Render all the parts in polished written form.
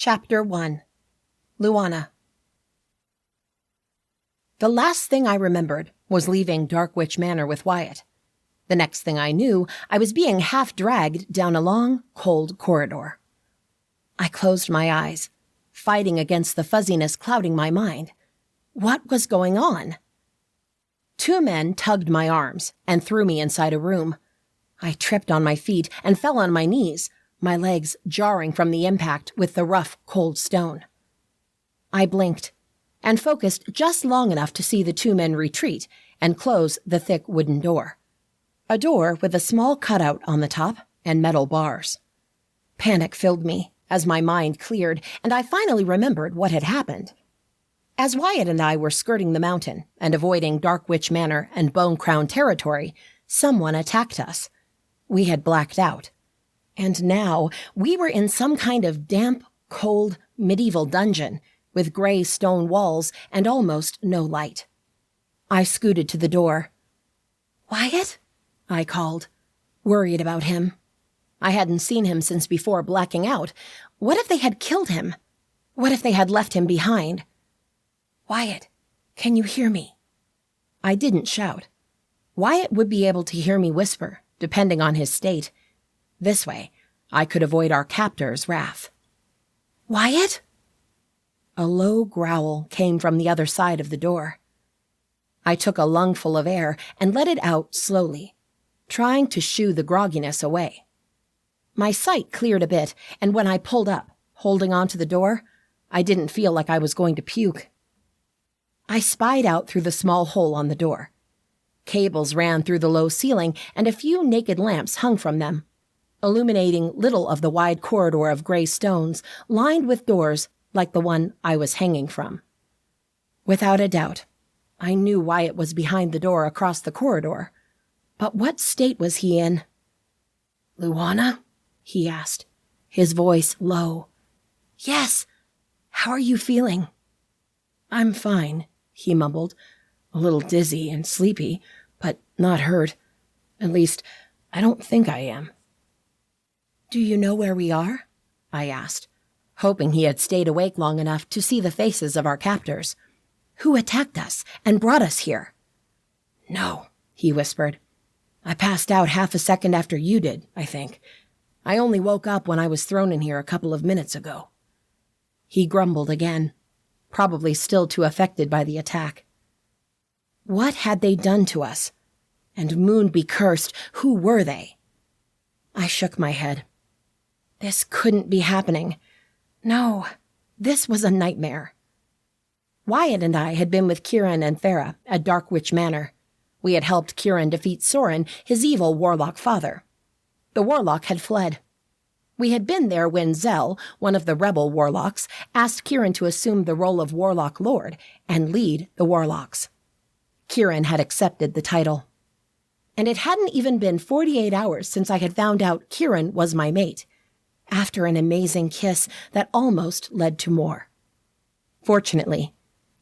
Chapter 1. Luana. The last thing I remembered was leaving Dark Witch Manor with Wyatt. The next thing I knew, I was being half-dragged down a long, cold corridor. I closed my eyes, fighting against the fuzziness clouding my mind. What was going on? 2 men tugged my arms and threw me inside a room. I tripped on my feet and fell on my knees, my legs jarring from the impact with the rough, cold stone. I blinked and focused just long enough to see the 2 men retreat and close the thick wooden door. A door with a small cutout on the top and metal bars. Panic filled me as my mind cleared and I finally remembered what had happened. As Wyatt and I were skirting the mountain and avoiding Dark Witch Manor and Bone Crown territory, someone attacked us. We had blacked out. And now we were in some kind of damp, cold, medieval dungeon with gray stone walls and almost no light. I scooted to the door. "Wyatt?" I called, worried about him. I hadn't seen him since before blacking out. What if they had killed him? What if they had left him behind? "Wyatt, can you hear me?" I didn't shout. Wyatt would be able to hear me whisper, depending on his state. This way, I could avoid our captor's wrath. "Wyatt?" A low growl came from the other side of the door. I took a lungful of air and let it out slowly, trying to shoo the grogginess away. My sight cleared a bit, and when I pulled up, holding onto the door, I didn't feel like I was going to puke. I spied out through the small hole on the door. Cables ran through the low ceiling, and a few naked lamps hung from them, illuminating little of the wide corridor of gray stones lined with doors like the one I was hanging from. Without a doubt, I knew Wyatt was behind the door across the corridor. But what state was he in? "Luana?" he asked, his voice low. "Yes. How are you feeling?" "I'm fine," he mumbled. "A little dizzy and sleepy, but not hurt. At least, I don't think I am." "Do you know where we are?" I asked, hoping he had stayed awake long enough to see the faces of our captors. "Who attacked us and brought us here?" "No," he whispered. "I passed out half a second after you did, I think. I only woke up when I was thrown in here a couple of minutes ago." He grumbled again, probably still too affected by the attack. What had they done to us? And Moon be cursed, who were they? I shook my head. This couldn't be happening. No, this was a nightmare. Wyatt and I had been with Keeran and Farah at Dark Witch Manor. We had helped Keeran defeat Soren, his evil warlock father. The warlock had fled. We had been there when Zell, one of the rebel warlocks, asked Keeran to assume the role of warlock lord and lead the warlocks. Keeran had accepted the title. And it hadn't even been 48 hours since I had found out Keeran was my mate, after an amazing kiss that almost led to more. Fortunately,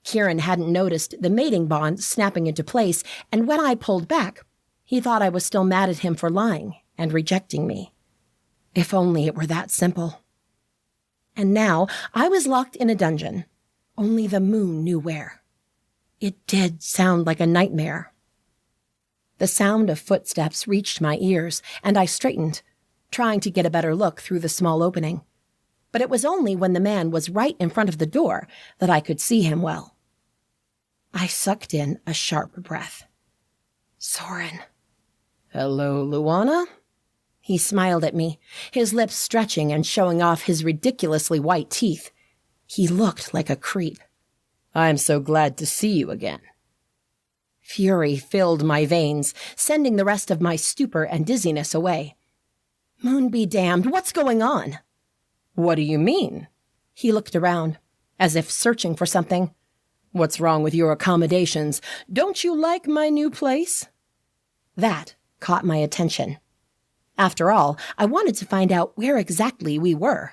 Keeran hadn't noticed the mating bond snapping into place, and when I pulled back, he thought I was still mad at him for lying and rejecting me. If only it were that simple. And now I was locked in a dungeon. Only the moon knew where. It did sound like a nightmare. The sound of footsteps reached my ears, and I straightened, trying to get a better look through the small opening. But it was only when the man was right in front of the door that I could see him well. I sucked in a sharp breath. Soren. "Hello, Luana?" He smiled at me, his lips stretching and showing off his ridiculously white teeth. He looked like a creep. "I'm so glad to see you again." Fury filled my veins, sending the rest of my stupor and dizziness away. Moon be damned, what's going on? "What do you mean?" He looked around, as if searching for something. "What's wrong with your accommodations? Don't you like my new place?" That caught my attention. After all, I wanted to find out where exactly we were.